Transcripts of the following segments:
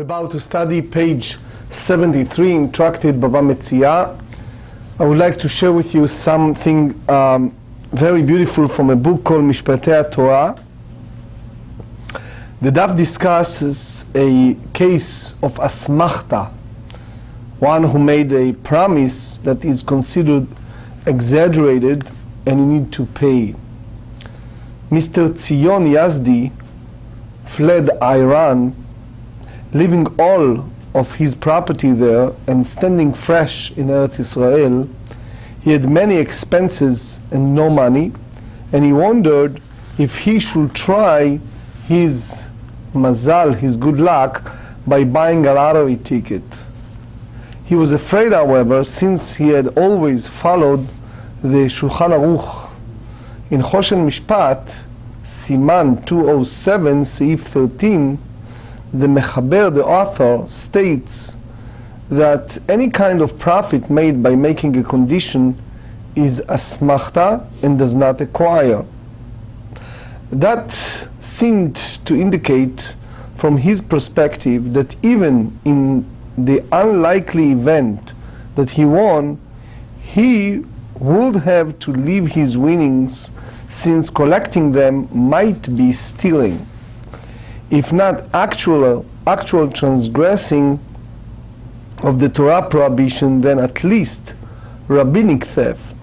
We're about to study page 73 in Tractate Bava Metzia. I would like to share with you something very beautiful from a book called Mishpatei Torah. The Daf discusses a case of asmachta, one who made a promise that is considered exaggerated and you need to pay. Mr. Tzion Yazdi fled Iran, leaving all of his property there and standing fresh in Eretz Israel. He had many expenses and no money, and he wondered if he should try his mazal, his good luck, by buying a lottery ticket. He was afraid, however, since he had always followed the Shulchan Aruch. In Choshen Mishpat, Siman 207, Seif 13, the Mechaber, the author, states that any kind of profit made by making a condition is asmachta and does not acquire. That seemed to indicate from his perspective that even in the unlikely event that he won, he would have to leave his winnings, since collecting them might be stealing, if not actual transgressing of the Torah prohibition, then at least rabbinic theft,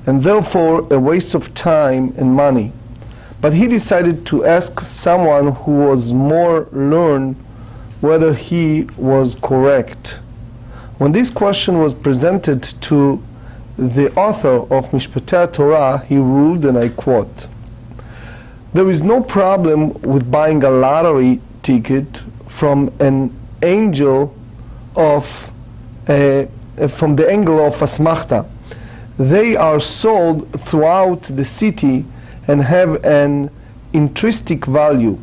and therefore a waste of time and money. But he decided to ask someone who was more learned whether he was correct. When this question was presented to the author of Mishpatei Torah, he ruled, and I quote, "There is no problem with buying a lottery ticket from an angel of, from the angle of asmachta. They are sold throughout the city and have an intrinsic value.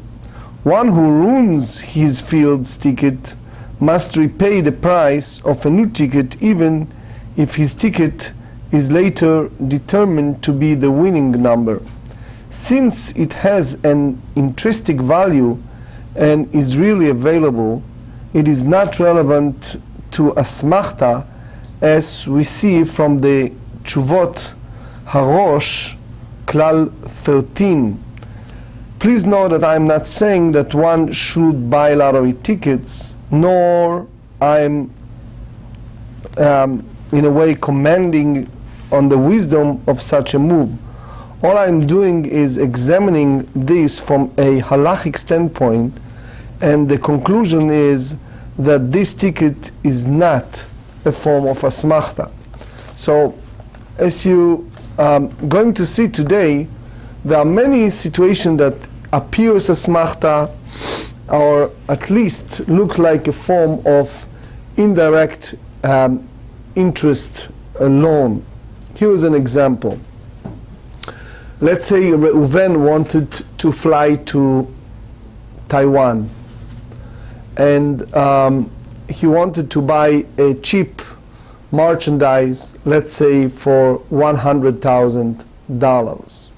One who ruins his field's ticket must repay the price of a new ticket, even if his ticket is later determined to be the winning number. Since it has an intrinsic value and is really available, it is not relevant to asmachta, as we see from the Tshuvot Harosh, Klal 13. Please know that I am not saying that one should buy lottery tickets, nor I'm in a way commending on the wisdom of such a move. All I'm doing is examining this from a halachic standpoint, and the conclusion is that this ticket is not a form of asmachta." So, as you going to see today, there are many situations that appear as asmachta, or at least look like a form of indirect interest loan. Here is an example. Let's say Reuven wanted to fly to Taiwan, and he wanted to buy a cheap merchandise, let's say for $100,000.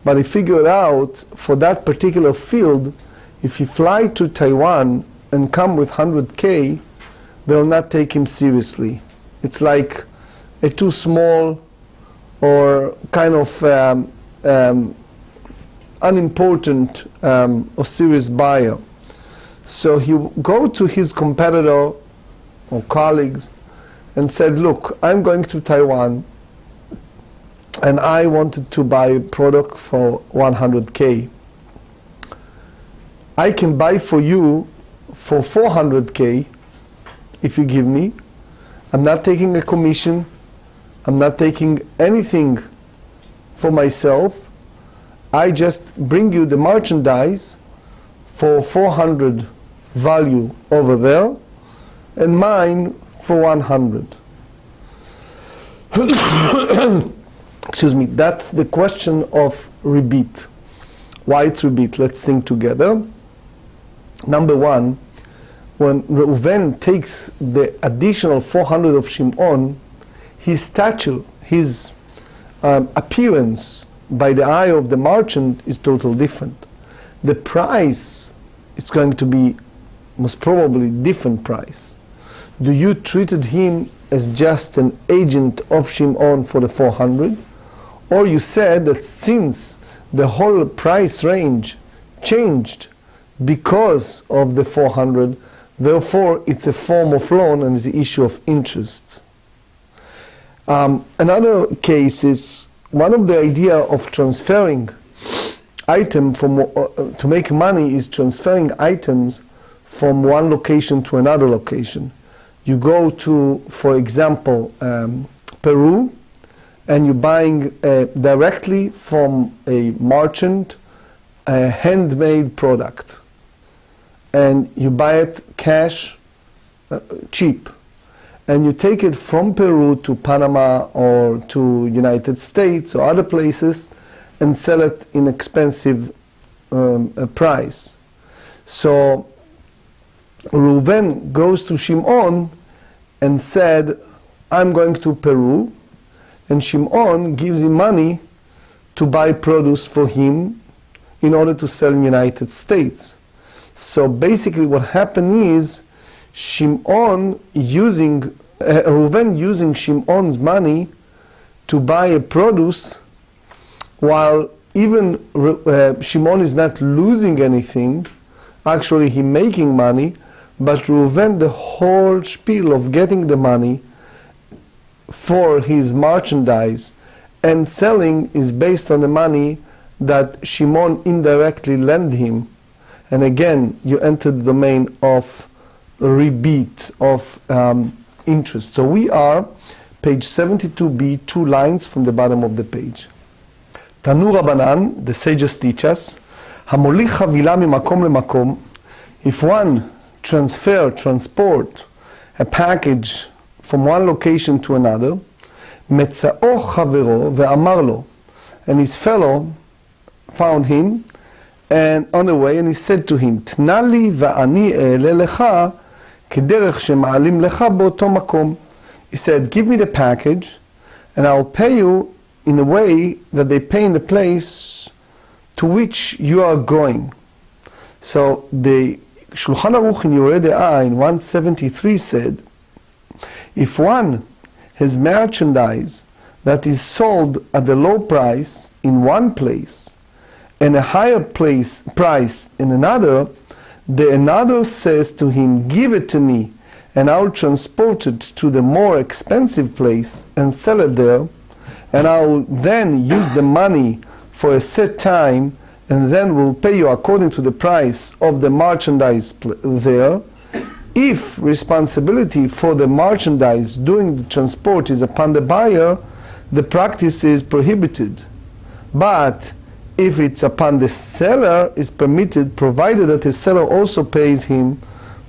But he figured out for that particular field, if he fly to Taiwan and come with 100K, they'll not take him seriously. It's like a too small or kind of unimportant or serious buyer. So he go to his competitor or colleagues and said, "Look, I'm going to Taiwan and I wanted to buy a product for 100K. I can buy for you for 400K if you give me. I'm not taking a commission. I'm not taking anything for myself. I just bring you the merchandise for 400 value over there, and mine for 100. Excuse me. That's the question of rebit. Why it's rebit? Let's think together. Number one, when Reuven takes the additional 400 of Shimon, his stature, his appearance by the eye of the merchant is totally different. The price is going to be most probably different price. Do you treated him as just an agent of Shimon for the 400? Or you said that since the whole price range changed because of the 400, therefore it's a form of loan and is the issue of interest. Another case is one of the idea of transferring item from to make money is transferring items from one location to another location. You go to, for example, Peru, and you're buying directly from a merchant a handmade product, and you buy it cash, cheap, and you take it from Peru to Panama or to United States or other places and sell it in expensive price. So Reuven goes to Shimon and said, I'm going to Peru, and Shimon gives him money to buy produce for him in order to sell in United States. So basically what happened is Reuven using Shimon's money to buy a produce, while even Shimon is not losing anything, actually he making money, but Reuven, the whole spiel of getting the money for his merchandise and selling is based on the money that Shimon indirectly lent him. And again, you enter the domain of rebate, of interest. So we are page 72b, 2 lines from the bottom of the page. Tanu Rabbanan, the sages teach us, Hamolich chavila mimakom lemakom, if one transport a package from one location to another, Meci'ah chavero ve'amar lo, and his fellow found him and on the way, and he said to him, Tnali va'ani e'ele lecha kederech shema'alim lecha bo'oto makom. He said, give me the package and I'll pay you in a way that they pay in the place to which you are going. So the Shulchan Aruch in Yoreh De'ah in 173 said, if one has merchandise that is sold at a low price in one place and a higher price in another, the another says to him, give it to me and I'll transport it to the more expensive place and sell it there, and I'll then use the money for a set time and then will pay you according to the price of the merchandise there. If responsibility for the merchandise doing the transport is upon the buyer, the practice is prohibited. But if it's upon the seller, is permitted, provided that the seller also pays him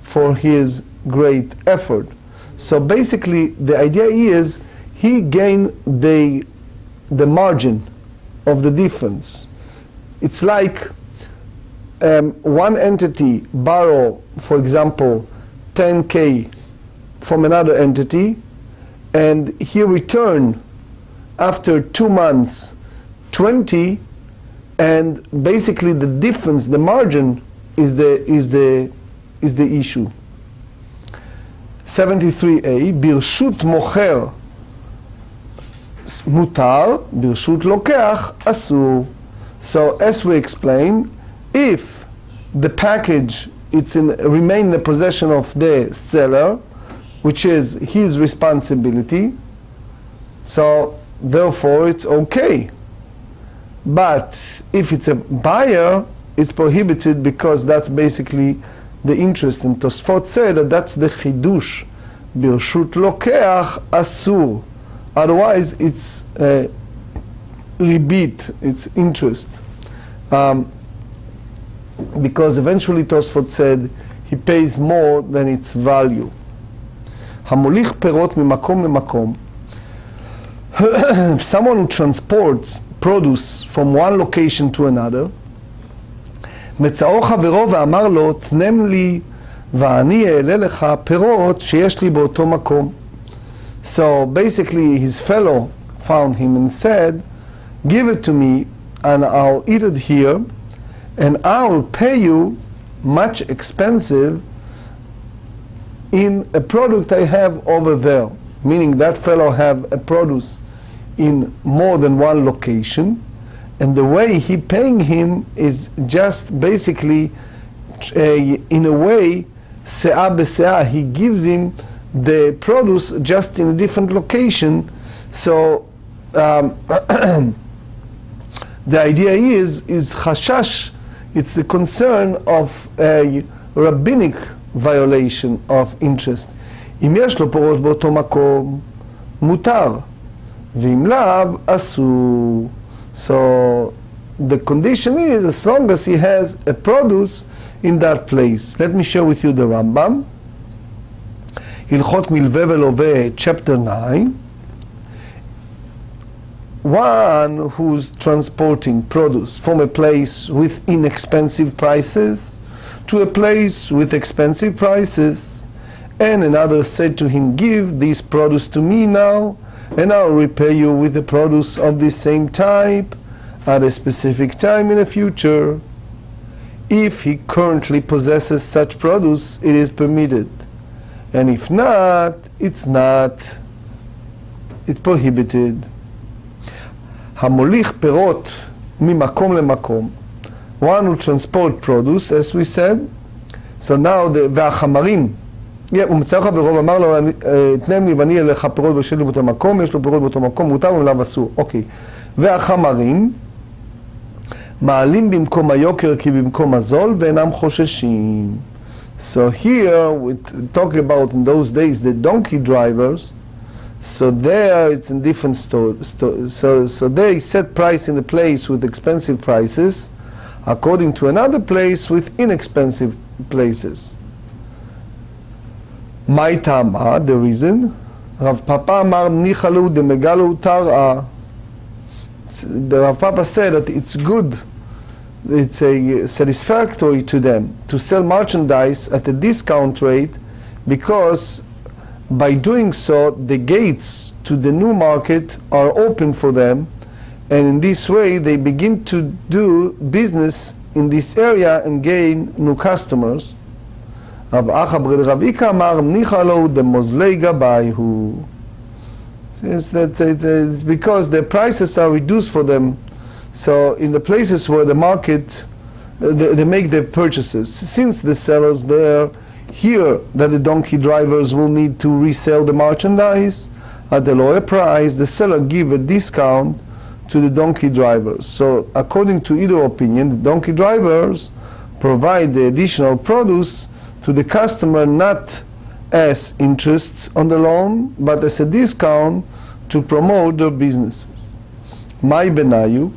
for his great effort. So basically the idea is he gained the margin of the difference. It's like one entity borrow, for example, 10K from another entity, and he return after 2 months 20, and basically the difference, the margin, is the issue. 73a, ברשות מוכר מותר, ברשות לוקח אסור. So as we explain, if the package remain in the possession of the seller, which is his responsibility, so therefore it's okay. But if it's a buyer, it's prohibited, because that's basically the interest. And Tosfot said that that's the chidush, ברשות לוקח אסור. Otherwise it's rebate, it's interest. Because eventually Tosfot said he pays more than its value. המוליך פירות ממקום למקום. Someone who transports produce from one location to another, מצאו חברו ואמר לו, תנם לי ואני אעלה לך פירות שיש לי באותו מקום. So basically his fellow found him and said, give it to me and I'll eat it here, and I'll pay you much expensive in a product I have over there. Meaning that fellow have a produce in more than one location, and the way he paying him is just basically in a way se'ah b'se'ah. He gives him the produce just in a different location. So the idea is chashash. It's a concern of a rabbinic violation of interest. אם יש לו פירות באותו מקום, מותר, ואם לאו, אסור. So the condition is as long as he has a produce in that place. Let me share with you the Rambam. הלכות מלווה ולווה, chapter 9. One who's transporting produce from a place with inexpensive prices to a place with expensive prices, and another said to him, give this produce to me now, and I'll repay you with the produce of the same type at a specific time in the future. If he currently possesses such produce, it is permitted, and if not, it's not. It's prohibited. המוליך פירות ממקום למקום, one who transport produce, as we said. So now, והחמרים, הוא מצא חברו ואמר לו, תנם לי ואני אליך פירות בשל לי באותו מקום, יש לו פירות באותו מקום, מותר ולאו אסור. אוקיי. והחמרים מעלים במקום היוקר כי במקום הזול ואינם חוששים. So here we talk about in those days the donkey drivers. So there it's in different stores. So they set price in the place with expensive prices, according to another place with inexpensive places. My tama, the reason? Rav Papa amar nichalu demegalu tar'a. The Rav Papa said that it's good, it's a satisfactory to them to sell merchandise at a discount rate, because by doing so the gates to the new market are open for them, and in this way they begin to do business in this area and gain new customers. Rav Achabred Ravika amar nichalo de mozlei gabayhu. Since that it's because the prices are reduced for them, so in the places where the market they make their purchases, since the sellers there hear that the donkey drivers will need to resell the merchandise at a lower price, the seller give a discount to the donkey drivers. So according to either opinion, the donkey drivers provide the additional produce to the customer not as interest on the loan, but as a discount to promote their businesses. My benayu,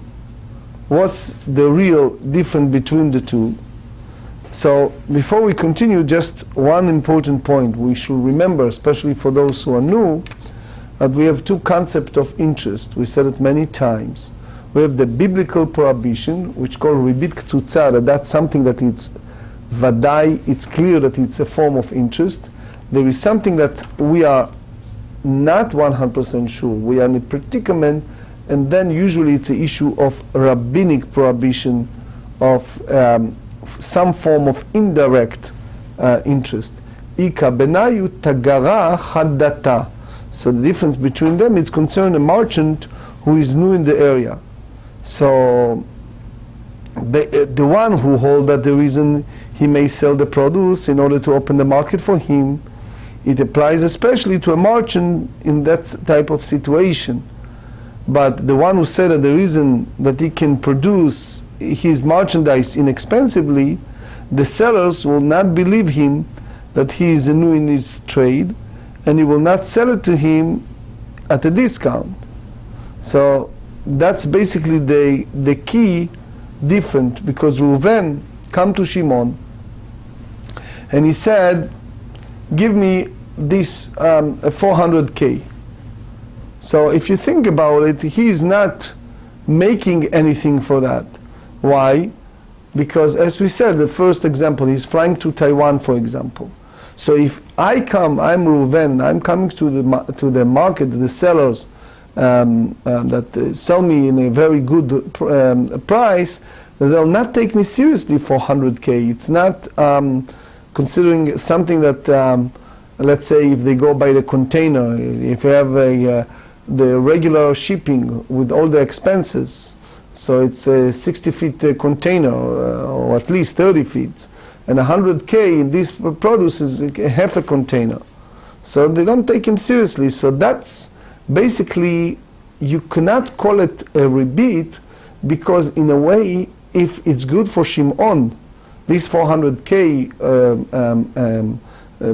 what's the real difference between the two? So before we continue, just one important point we should remember, especially for those who are new, that we have two concepts of interest. We said it many times. We have the biblical prohibition, which called ribit ktsutsa, that's something that it's vadai, it's clear that it's a form of interest. There is something that we are not 100% sure. We are in a predicament, and then usually it's an issue of rabbinic prohibition of some form of indirect interest. Ika benayu tagara haddata. So the difference between them is concerned a merchant who is new in the area. So the one who holds that the reason he may sell the produce in order to open the market for him, it applies especially to a merchant in that type of situation. But the one who said that the reason that he can produce his merchandise inexpensively, the sellers will not believe him that he is new in his trade, and he will not sell it to him at a discount. So that's basically the key difference, because Reuven come to Shimon and he said, give me this 400K. So if you think about it, he is not making anything for that. Why? Because as we said, the first example, he's flying to Taiwan, for example. So if I come, I'm Reuven, I'm coming to the market, the sellers that sell me in a very good price, they'll not take me seriously for 100K. It's not considering something that let's say if they go by the container, if you have the regular shipping with all the expenses, so it's a 60 feet container, or at least 30 feet, and 100K in this produce is half a container. So they don't take him seriously. So that's basically, you cannot call it a rebate, because in a way, if it's good for Shimon, this 400K,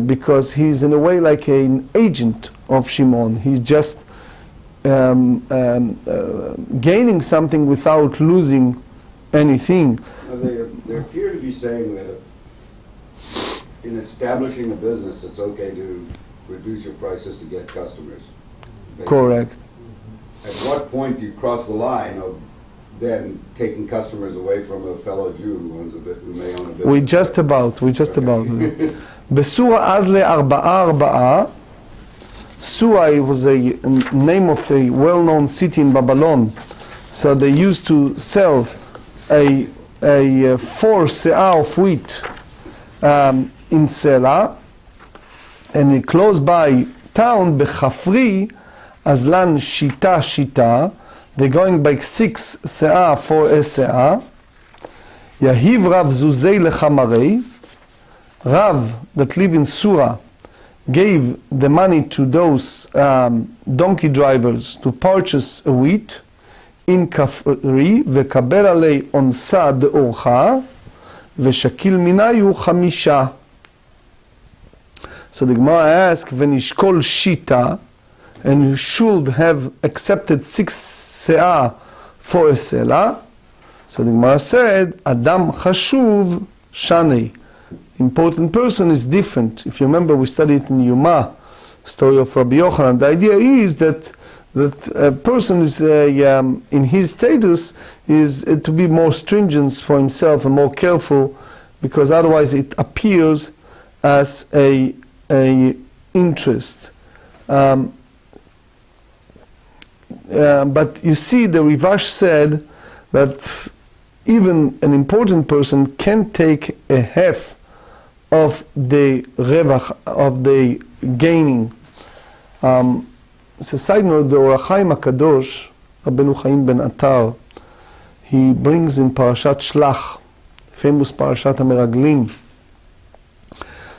because he's in a way like an agent of Shimon. He's just gaining something without losing anything. They appear to be saying that in establishing a business, it's okay to reduce your prices to get customers. Basically. Correct. At what point do you cross the line of then taking customers away from a fellow Jew who may own a business? We just about. Besura Azle Arba'a. Sura was a name of a well-known city in Babylon. So they used to sell a 4 se'ah of wheat in Sela, and close by town, Bechafri, Azlan Shita, they're going by 6 se'ah for a se'ah. Yahiv Rav Zuzei lechamarei. Rav that live in Sura gave the money to those donkey drivers to purchase a wheat in Kafri, vekabel alei onsa de'orcha, veshakil minayu chamisha. So the Gemara asks, Venishkol shita, and you should have accepted 6 se'ah for a selah. So the Gemara said, Adam chashuv shanei. Important person is different. If you remember, we studied in Yoma, story of Rabbi Yochanan. The idea is that a person is in his status is to be more stringent for himself and more careful, because otherwise it appears as a interest. But you see, the Rivash said that even an important person can take a half of the revach, of the gaining. It's a side note, the Harav Chaim HaKadosh, Rabbeinu Chaim ben Atar, he brings in Parashat Shlach, famous Parashat HaMeraglim.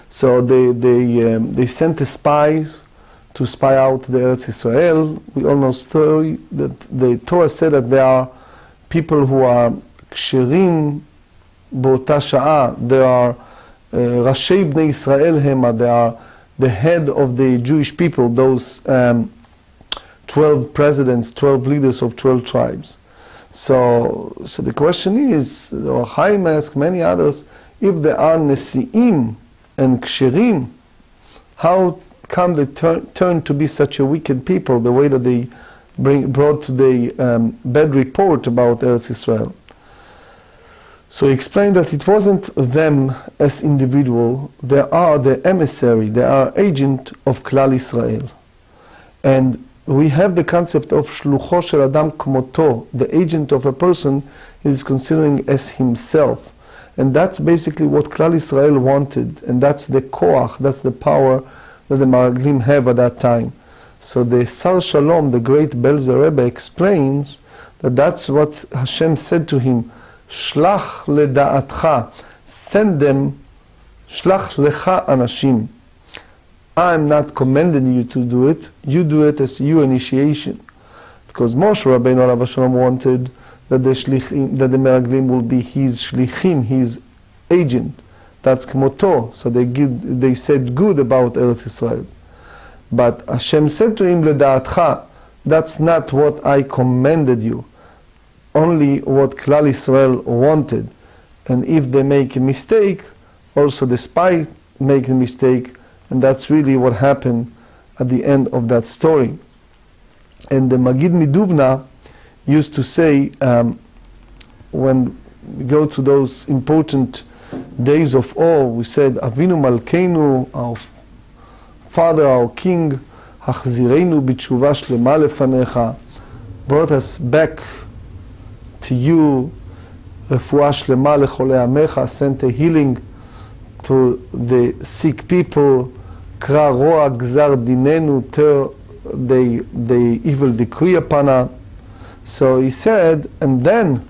So they sent a spy to spy out the Eretz Israel. We all know the story that the Torah said that there are people who are ksherim b'ota sha'a. There are Rashei Bnei Israel Hema. They are the head of the Jewish people, those 12 presidents, 12 leaders of 12 tribes. So the question is, Harav Chaim asked many others, if there are Nesi'im and ksherim, how come they turn to be such a wicked people, the way that they brought the bad report about Eretz Israel? So he explained that it wasn't them as individual, they are the emissary, they are agent of Klal Israel. And we have the concept of shlucho shel adam kmoto, the agent of a person is considering as himself. And that's basically what Klal Israel wanted, and that's the koach, that's the power that the Maraglim have at that time. So the Sar Shalom, the great Belzer Rebbe, explains that that's what Hashem said to him, Shlach leda'atcha, send them, shlach lecha anashim. I am not commanding you to do it, you do it as your initiation. Because Moshe Rabbeinu Alav Shalom wanted that the Meraglim will be his shlichim, his agent. That's kmoto. So they said good about Eretz Israel. But Hashem said to him, leda'atcha, that's not what I commanded you. Only what Klal Israel wanted. And if they make a mistake, also the spy make a mistake, and that's really what happened at the end of that story. And the Magid Miduvna used to say, when we go to those important days of awe, we said, Avinu Malkeinu, our Father, our King, Hachzireinu b'tshuva shlema lefanecha, brought us back to you, Refuah shlema lecholei amecha, sent a healing to the sick people, קרא רוע גזר דיננו, tear the evil decree upon us. So he said, and then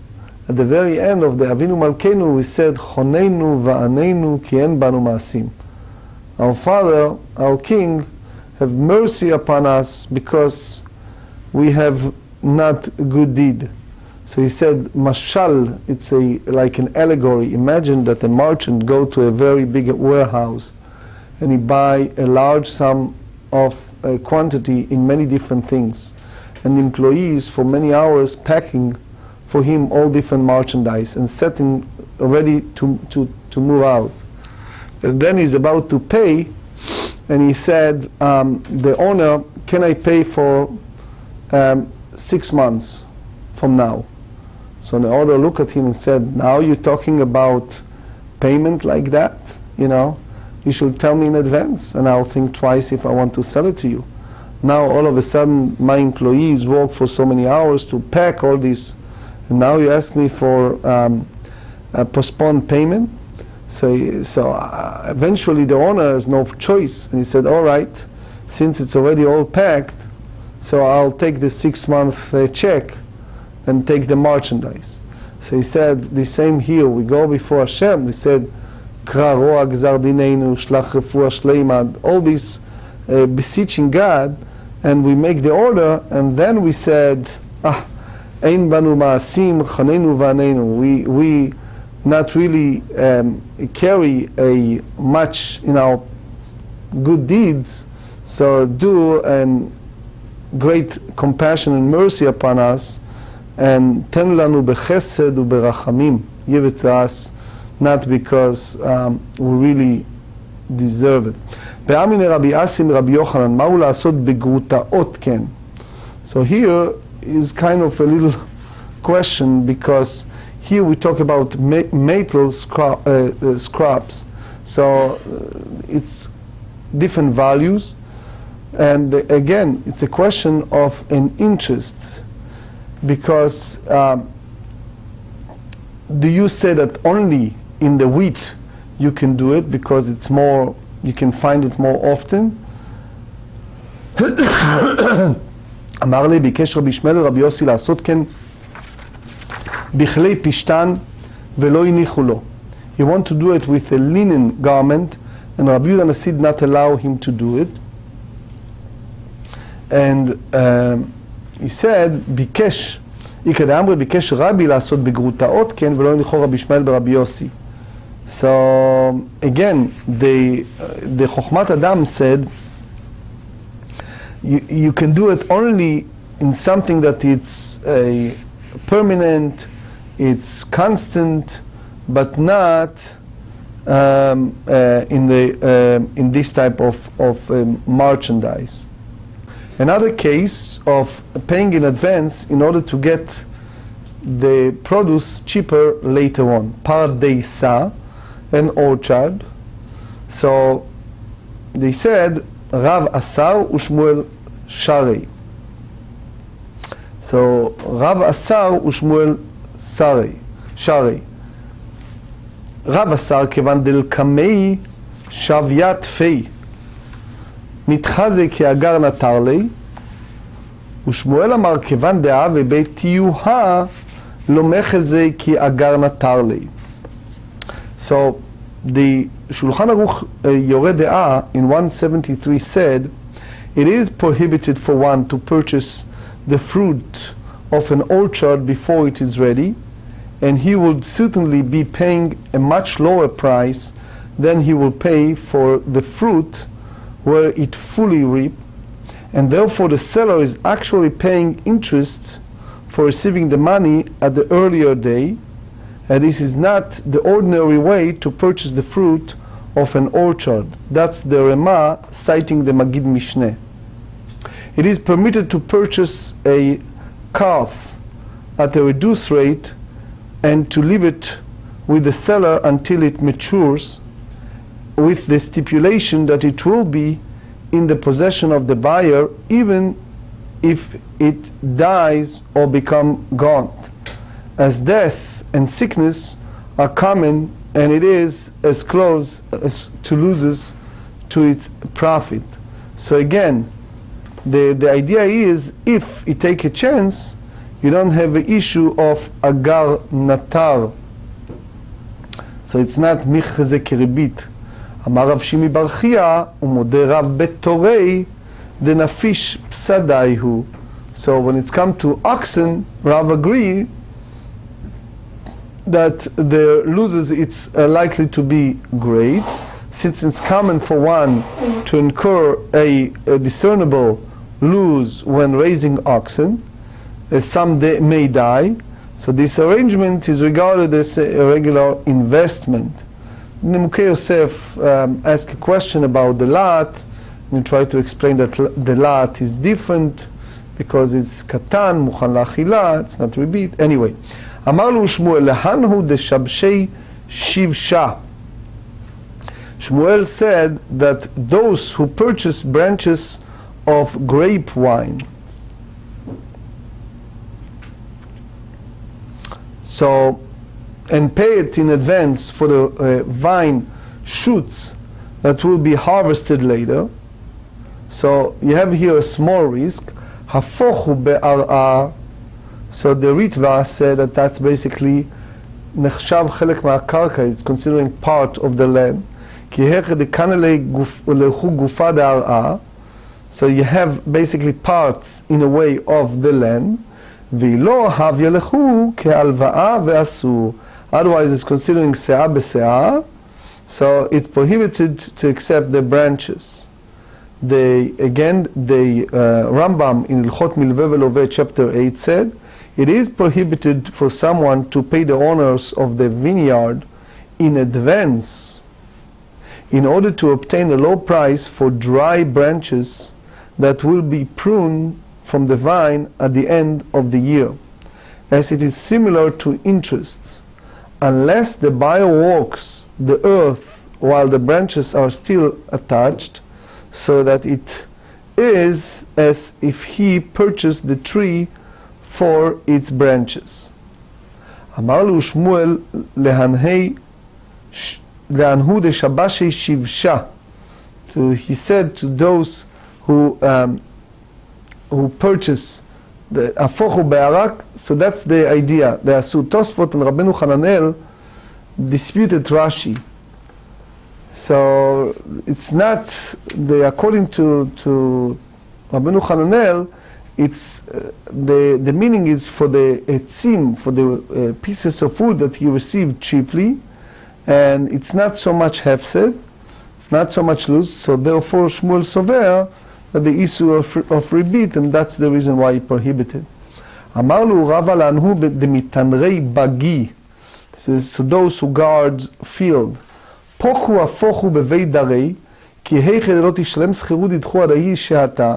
at the very end of the Avinu Malkeinu, we said, Chonenu va'anenu ki en banu ma'asim. Our Father, our King, have mercy upon us because we have not good deed. So he said, Mashal, it's like an allegory. Imagine that a merchant go to a very big warehouse and he buy a large sum of quantity in many different things. And employees for many hours packing for him all different merchandise and setting ready to move out. And then he's about to pay, and he said, the owner, can I pay for 6 months from now? So the owner looked at him and said, now you're talking about payment like that? You know, you should tell me in advance, and I'll think twice if I want to sell it to you. Now all of a sudden my employees work for so many hours to pack all this, and now you ask me for a postponed payment? So eventually the owner has no choice, and he said, all right, since it's already all packed, so I'll take the 6-month check and take the merchandise. So he said, the same here, we go before Hashem, we said, Kra roa gzar dineinu, shlach refuah shleima, all this beseeching God, and we make the order, and then we said, ein banu ma'asim, chanenu va'anenu, we not really carry a much in our good deeds, so do and great compassion and mercy upon us, and ten lanu bechesed uberachamim, give it to us, not because we really deserve it. Be'amine Rabbi Asim Rabbi Yochanan, ma'u la'asot begruta'ot ken. So here is kind of a little question, because here we talk about metal scraps. So it's different values, and again it's a question of an interest, because do you say that only in the wheat you can do it because it's more, you can find it more often? אמר לי, ביקש רבי ישמעאל ורבי יוסי לעשות כן בכלי פשתן ולא הניחו לו. He wanted to do it with a linen garment, and Rabbi Yehuda Nasi did not allow him to do it. And he said, ביקש, איקא דאמרי, ביקש רבי לעשות בגרוטאות כן ולא הניחו רבי ישמעאל ברבי יוסי. So again, the Chochmat Adam said, you can do it only in something that it's a permanent, it's constant, but not in this type of merchandise. Another case of paying in advance in order to get the produce cheaper later on. Pardeisa, an orchard. So they said, Rav Asar u'Shmuel Sharei. So Rav Asar u'Shmuel Sharei. Rav Asar כיוון דלקמי שוויית פי מתחזה כאגר נטר לי, ושמואל אמר כיוון דעה ובית תיוהה לא מחזה כאגר נטר לי. So the Shulchan Aruch Yoreh De'ah in 173 said, it is prohibited for one to purchase the fruit of an orchard before it is ready, and he would certainly be paying a much lower price than he will pay for the fruit where it fully reaped, and therefore the seller is actually paying interest for receiving the money at the earlier day, and this is not the ordinary way to purchase the fruit of an orchard. That's the Rema citing the Magid Mishneh. It is permitted to purchase a calf at a reduced rate and to leave it with the seller until it matures, with the stipulation that it will be in the possession of the buyer even if it dies or become gaunt, as death and sickness are common, and it is as close as to loses to its profit. So again, the idea is, if you take a chance, you don't have the issue of agar natar. So it's not michze keribit. אמר רב שימי בר חייא, ומודה רב בתורי, דנפיש פסדאי הוא. So when it's come to oxen, Rav agree that the losses it's likely to be great, since it's common for one to incur a discernible lose when raising oxen, as some may die. So this arrangement is regarded as a regular investment. Nimukei Yosef asked a question about the lot, and he tried to explain that the lot is different because it's katan, mukhan lachila, it's not ribit. Anyway, אמר לו שמואל, להן הוא דשבשי shivsha. Shmuel said that those who purchase branches of grape wine, so, and pay it in advance for the vine shoots that will be harvested later. So you have here a small risk. Hafochu be'ar'a. So the Ritva said that that's basically נחשב חלק מהקרקע, it's considering part of the land. כי הכי דקנה לכו גופה דערעה. So you have basically part in a way of the land. ולא הביא לכו כהלוואה ואסור. Otherwise it's considering se'ah be'se'ah. So it's prohibited to accept the branches. The Rambam in Ilchot Milveh Veloveh chapter 8 said, it is prohibited for someone to pay the owners of the vineyard in advance in order to obtain a low price for dry branches that will be pruned from the vine at the end of the year, as it is similar to interests, unless the buyer works the earth while the branches are still attached, so that it is as if he purchased the tree for its branches. אמר לו שמואל להנהו דשבשי shivsha. So he said to those who purchase the afochu be'arak, so that's the idea. The Asur Tosfot and Rabbeinu Hananel disputed Rashi. So it's not according to Rabbeinu Hananel, it's the meaning is for the etzim, for the pieces of wood that he received cheaply, and it's not so much hefsed, not so much loose. So therefore Shmuel sover that the issue of ribit, and that's the reason why he prohibited. אמר לו רבא להנהו דמיתנרי בגי, so those who guard field. פוקו הפוכו בבית דרי, כי היכד לא תשלם שכירות ידחו עד ההיא שעתה.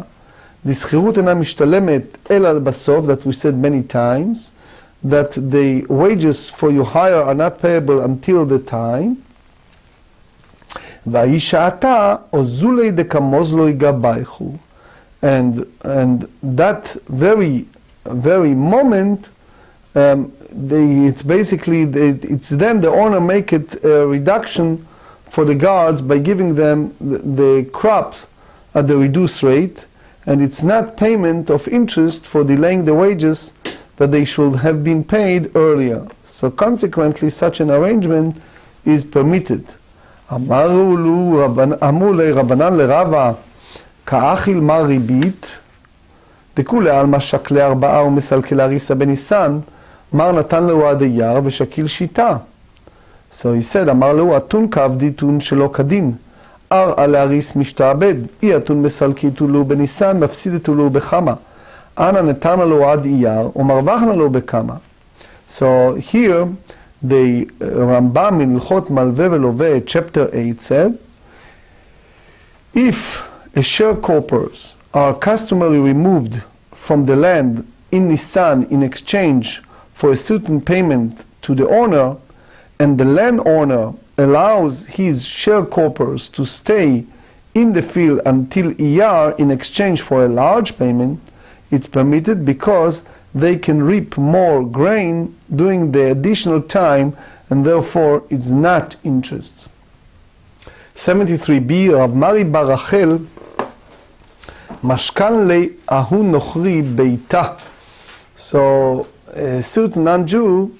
The שכירות אינה משתלמת אלא בסוף, that we said many times, that the wages for your hire are not payable until the time. וההיא שעתה, עוזולי דקמוזלוי גבייכו. And that very moment, it's basically, it's then the owner make it a reduction for the guards by giving them the crops at the reduced rate, and it's not payment of interest for delaying the wages that they should have been paid earlier. So consequently, such an arrangement is permitted. אמרו לרבנן לרבא, כאכיל מר ריבית, דכולי עלמא שקלי ארבעה ומסלקל אריסה בניסן, מר נתן לו הדייר ושקיל שיטה. So he said, אמר לו, אתון כעבדי תון שלא כדין, ארעה לאריס משתעבד, אי אתון מסלקיתו לו בניסן, מפסידתו לו בחמה. אנא נתנה לו עד אייר, ומרווחנה לו בכמה. So here, the Rambam in Ilchot Malveh Veloveh, chapter 8 said, if a sharecroppers are customarily removed from the land in Nisan in exchange for a certain payment to the owner, and the landowner allows his sharecroppers to stay in the field until Iyar in exchange for a large payment, it's permitted because they can reap more grain during the additional time, and therefore it's not interest. 73b, Rav Mari bar Rachel, Mashkan le ahu nochri beita. So a certain non-Jew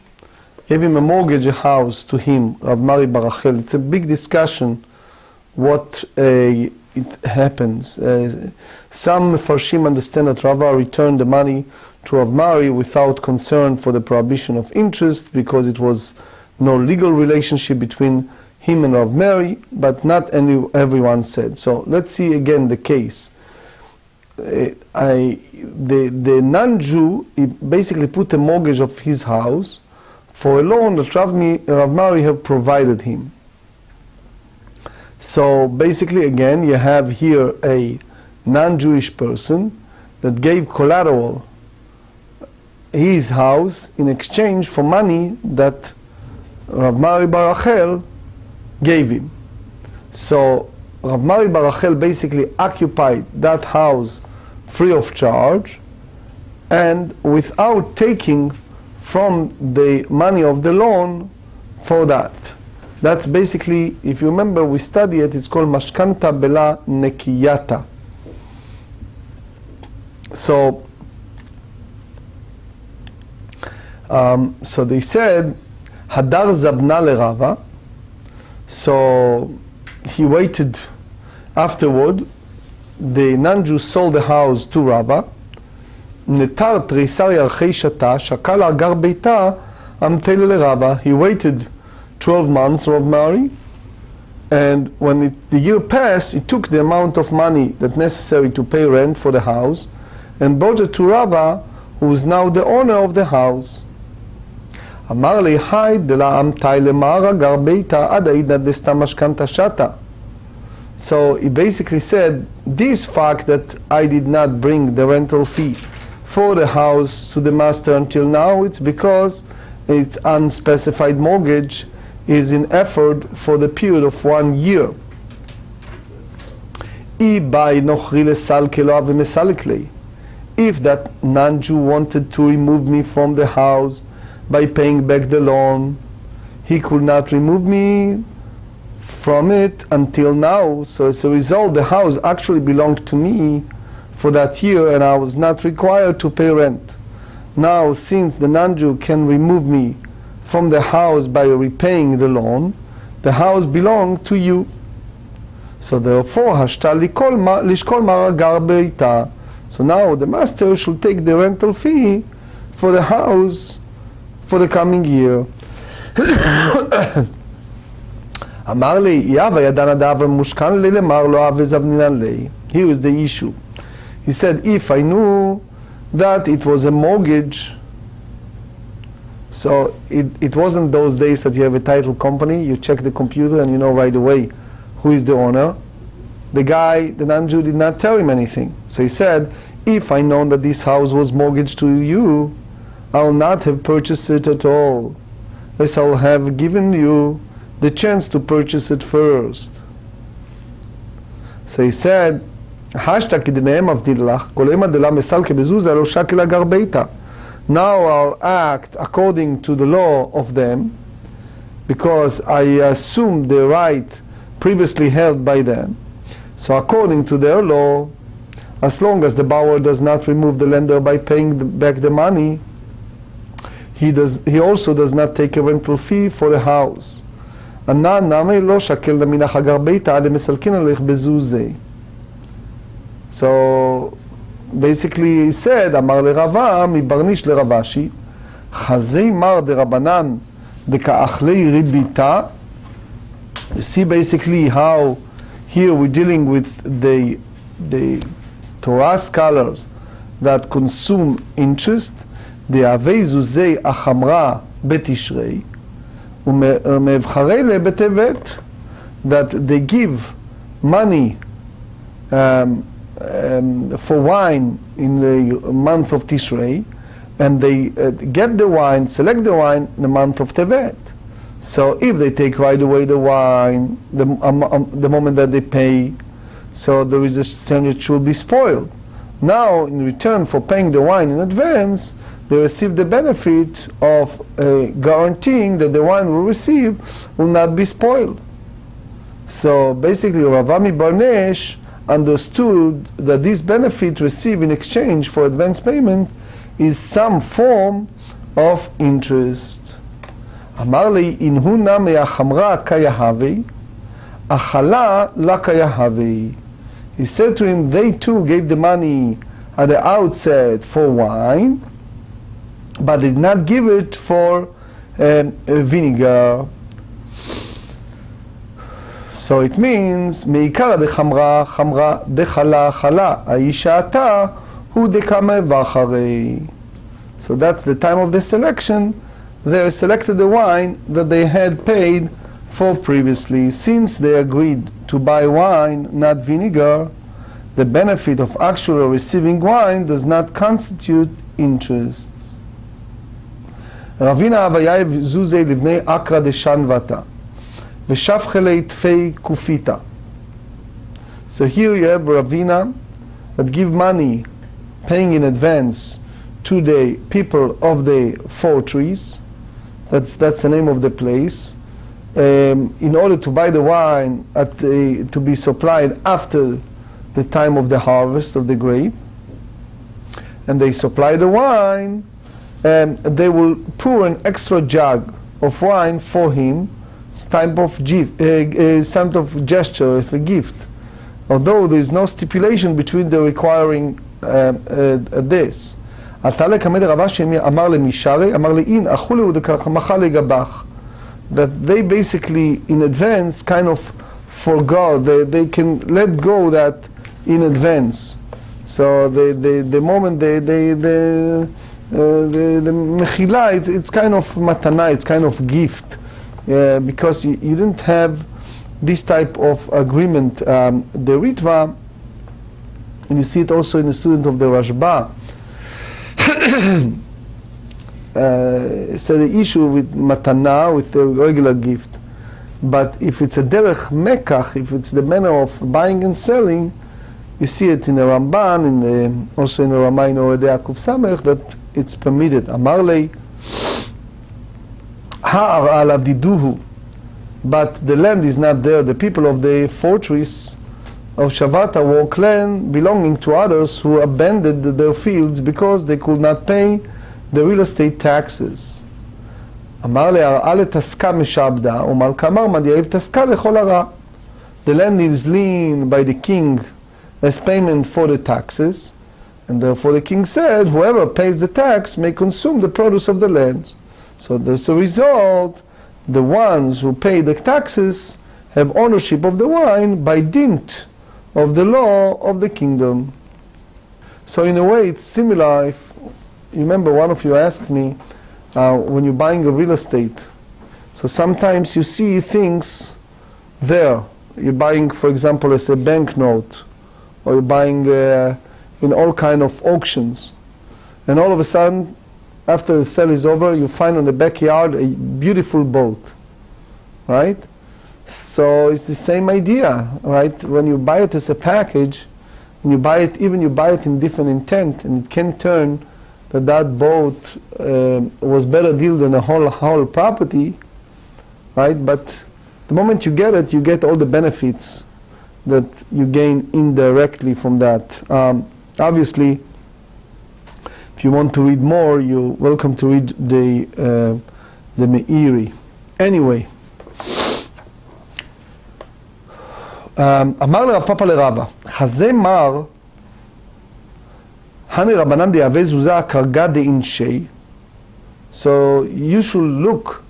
gave him a mortgage, a house to him, Rav Mari bar Rachel. It's a big discussion what it happens. Some Mefarshim understand that Rava returned the money to Rav Mari without concern for the prohibition of interest, because it was no legal relationship between him and Rav Mari, but not everyone said. So let's see again the case. The non-Jew, he basically put a mortgage of his house for a loan that Rav Mari have provided him. So basically again you have here a non-Jewish person that gave collateral, his house, in exchange for money that Rav Mari bar Rachel gave him. So Rav Mari bar Rachel basically occupied that house free of charge and without taking from the money of the loan for that. That's basically, if you remember, we study it, it's called Mashkanta Bela Nekiyata. So they said, Hadar Zabna LeRava. So he waited afterward. The non-Jew sold the house to Rava. Netar Trisar Yarchei Shata, Shakal Agar Beita Amtele LeRava. He waited 12 months, Rav Mari, and when the year passed, he took the amount of money that's necessary to pay rent for the house and brought it to Rava, who is now the owner of the house. Amar li hay de la amtai lemara gar beita ad aida desta mashkanta shata. So he basically said, this fact that I did not bring the rental fee for the house to the master until now, it's because it's unspecified mortgage is in effort for the period of 1 year. If that non-Jew wanted to remove me from the house by paying back the loan, he could not remove me from it until now. So as a result, the house actually belonged to me for that year and I was not required to pay rent. Now, since the non-Jew can remove me from the house by repaying the loan, the house belonged to you. So therefore, hashta lishkol mara gar beita. So now the master should take the rental fee for the house for the coming year. Amar li yava yadan adav mushkan li lemar lo ave zavninan lei. Here is the issue. He said, if I knew that it was a mortgage, so it wasn't those days that you have a title company, you check the computer and you know right away who is the owner. The guy, the non-Jew, did not tell him anything. So he said, if I known that this house was mortgaged to you, I will not have purchased it at all, as I will have given you the chance to purchase it first. So he said, now I'll act according to the law of them, because I assume the right previously held by them. So according to their law, as long as the borrower does not remove the lender by paying back the money, he also does not take a rental fee for the house. So basically he said, Amar le Rava, mi barnish le Ravashi, Chazei mar de Rabanan de ka'achlei ribita. You see basically how here we're dealing with the Torah scholars that consume interest. The avei zuzei achamra betishrei umevcharei le betevet, that they give money for wine in the month of Tishrei, and they get the wine, select the wine in the month of Tevet. So if they take right away the wine, the moment that they pay, so there is a chance it will be spoiled. Now, in return for paying the wine in advance, they receive the benefit of guaranteeing that the wine we receive will not be spoiled. So basically, Rav Ami Barnesh understood that this benefit received in exchange for advance payment is some form of interest. אמר לי, אינהו נמי החמרה כיהווי, החלה לה כיהווי. He said to him, they too gave the money at the outset for wine, but did not give it for vinegar. So it means, מעיקרא דחמרה, חמרה, דחלה, חלה. האישה עתה הוא דקמא ואחרי. So that's the time of the selection. They selected the wine that they had paid for previously. Since they agreed to buy wine, not vinegar, the benefit of actually receiving wine does not constitute interest. רבינה אבייב זוזי לבני אקרא דשנבתה ושפחלי תפי קופיתה. So here you have Ravina that give money, paying in advance to the people of the fortress. That's the name of the place. In order to buy the wine to be supplied after the time of the harvest of the grape. And they supply the wine, and they will pour an extra jug of wine for him, some of gesture, of a gift. Although there is no stipulation between the requiring this. That they basically in advance kind of forgot, they can let go that in advance. So the moment the mechila, it's kind of matana, it's kind of gift, because you didn't have this type of agreement. The Ritva, and you see it also in the student of the Rashba. So the issue with matana, with the regular gift, but if it's a derech mekach, if it's the manner of buying and selling, you see it in the Ramban, also in the Ramay in Harav Yaakov Isaac, that it's permitted. Amar lei, ha'ar alav diduhu, but the land is not there. The people of the fortress of Shavata were clan belonging to others who abandoned their fields because they could not pay the real estate taxes. אמר להראה לתסקה משעבדה, ומלכה אמר מדייב תסקה לכל הרע. The land is lien by the king as payment for the taxes, and therefore the king said, whoever pays the tax may consume the produce of the land. So as a result, the ones who pay the taxes have ownership of the wine by dint of the law of the kingdom. So in a way it's similar. If you remember, one of you asked me, when you're buying a real estate, so sometimes you see things there. You're buying, for example, as a banknote, or you're buying in all kind of auctions, and all of a sudden, after the sale is over, you find on the backyard a beautiful boat, right? So it's the same idea, right? When you buy it as a package, and you buy it in different intent, and it can turn that boat was better deal than a whole property, right? But the moment you get it, you get all the benefits that you gain indirectly from that. Obviously, if you want to read more, you're welcome to read the Meiri. Anyway, אמר לרב פאפא לרבא, חזה מר הני רבנן דיהווה זוזה הקרגה דאינשי. So you should look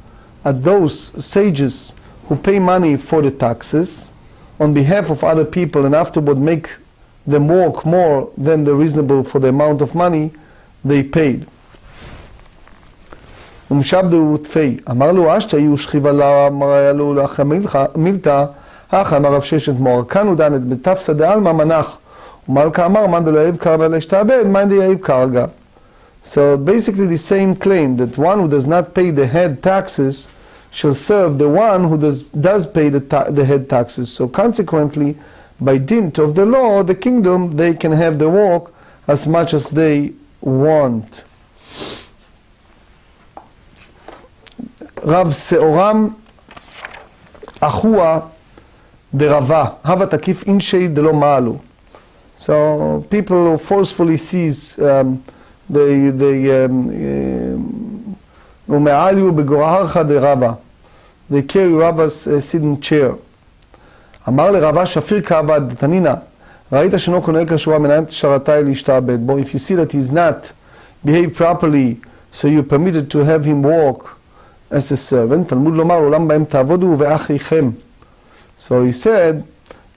at those sages who pay money for the taxes on behalf of other people, and afterward make them work more than the reasonable for the amount of money they paid. ומשעבדו ותפי, אמר לו אשתא יהיו שכיבה לו לאחרי מילתא, אחא אמר רב ששת מור, כאן הוא דנת בתפסא דעלמא מנח, ומלכה אמר מאן דלא יהיב קרבה להשתעבד, מאן דייהיב קרגה. So basically the same claim, that one who does not pay the head taxes shall serve the one who does pay the head taxes. So consequently, by dint of the law, the kingdom, they can have the work as much as they want. Rav Seoram Achua דרבה, הווה תקיף אינשי דלא מעלו. So people forcefully seize ומעליו בגורהרחה דרבה. They carry Rabba's sitting chair. אמר לרבה שפיר כעבד, תנינה, ראית שאינו קונה כשורה מנהלת שרתי להשתעבד בו. If you see that he's not behaved properly, so you permitted to have him walk as a servant, תלמוד לומר, עולם בהם תעבודו ובאחיכם. So he said,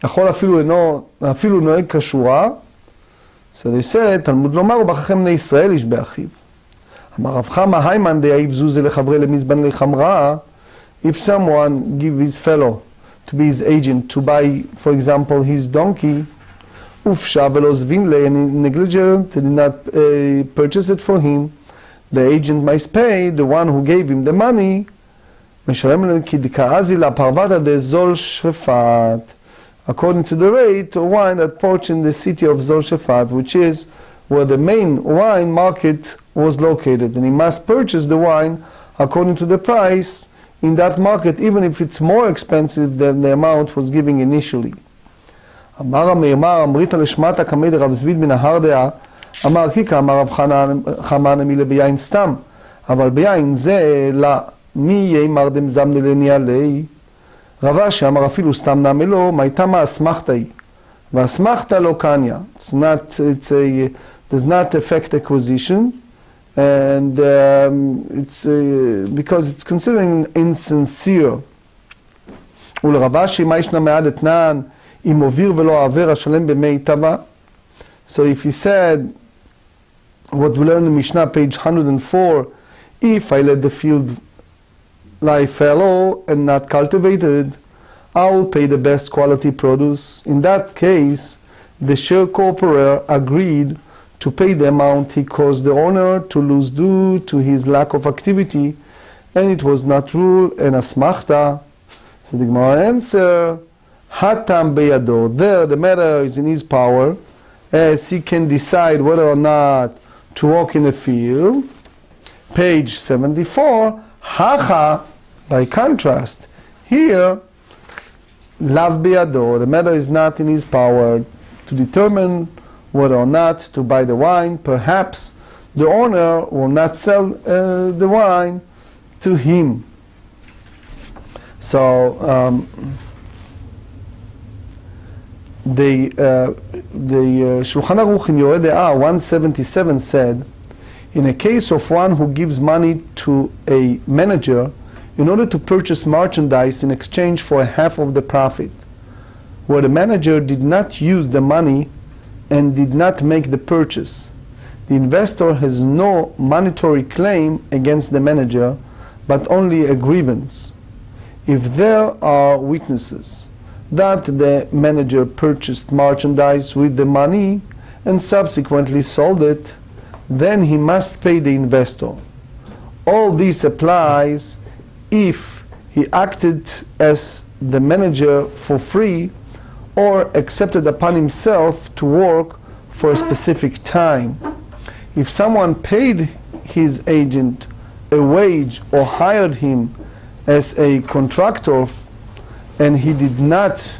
יכול אפילו נוהג כשורה. So they said, תלמוד לומר, ובאחיכם בני ישראל איש באחיו. אמר רב חמא היימן דאיב זוזה לחברי למזבן לחמרה. If someone give his fellow to be his agent to buy, for example, his donkey, ufsha velo zvinle, and negligent did not purchase it for him, the agent must pay the one who gave him the money. According to the rate of wine that purchased in the city of Zol Shefat, which is where the main wine market was located, and he must purchase the wine according to the price in that market, even if it's more expensive than the amount was giving initially. אמר המאמר, אמרית לשמטה כמי דרב זביד מן ההר דעה, אמר כיקה, אמר רב חמא נמילה ביין סתם, אבל ביין זה מי יאמר דמזמנה לניאלי, רבה שאמר אפילו סתם נעמלו, מה הייתה מה אסמכתה היא, ואסמכתה לא קניה. does not affect acquisition, and it's because it's considering insincere. ולרבה שאמה ישנה מעד אתנן, אם עוביר ולא עבר השלם במי טבע. So if he said, what we learned in Mishnah, page 104, if I let the field lie fallow and not cultivated, I will pay the best quality produce. In that case, the sharecropper agreed to pay the amount he caused the owner to lose due to his lack of activity, and it was not rule and asmachta. So the Gemara answer, Hatam beyado. There the matter is in his power, as he can decide whether or not to walk in the field. Page 74, Hacha, by contrast, here, Lav beyado. The matter is not in his power to determine whether or not to buy the wine. Perhaps the owner will not sell the wine to him. So the Shulchan Aruch in Yoreh De'ah 177 said, in a case of one who gives money to a manager in order to purchase merchandise in exchange for half of the profit, where the manager did not use the money and did not make the purchase, the investor has no monetary claim against the manager, but only a grievance. If there are witnesses that the manager purchased merchandise with the money and subsequently sold it, then he must pay the investor. All this applies if he acted as the manager for free or accepted upon himself to work for a specific time. If someone paid his agent a wage or hired him as a contractor and he did not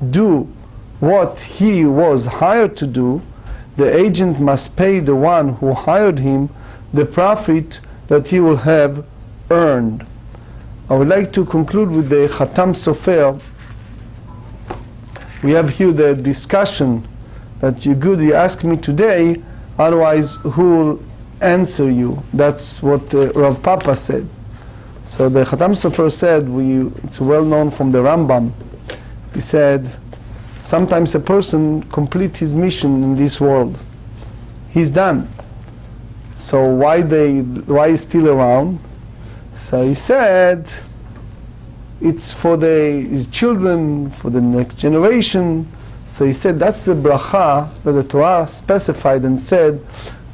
do what he was hired to do, the agent must pay the one who hired him the profit that he will have earned. I would like to conclude with the Khatam Sofer. We have here the discussion that you ask me today, otherwise who will answer you? That's what Rav Papa said. So the Khatam Sofer said, it's well known from the Rambam, he said, sometimes a person completes his mission in this world. He's done. So why is still around? So he said, it's for his children, for the next generation. So he said, that's the bracha that the Torah specified and said,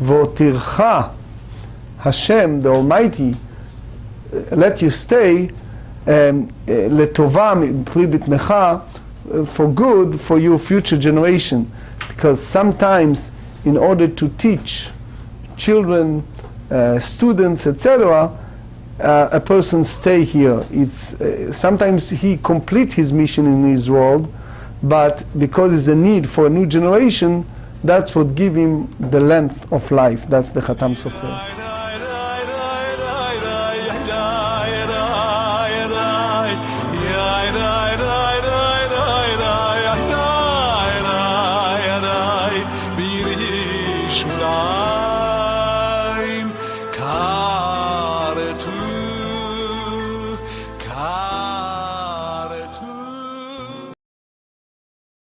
Votircha, Hashem, the Almighty, let you stay, letova pri bitnecha, for good for your future generation. Because sometimes in order to teach children, students, etc., a person stay here. It's sometimes he complete his mission in his world, but because it's a need for a new generation, that's what give him the length of life. That's the Khatam Sofer.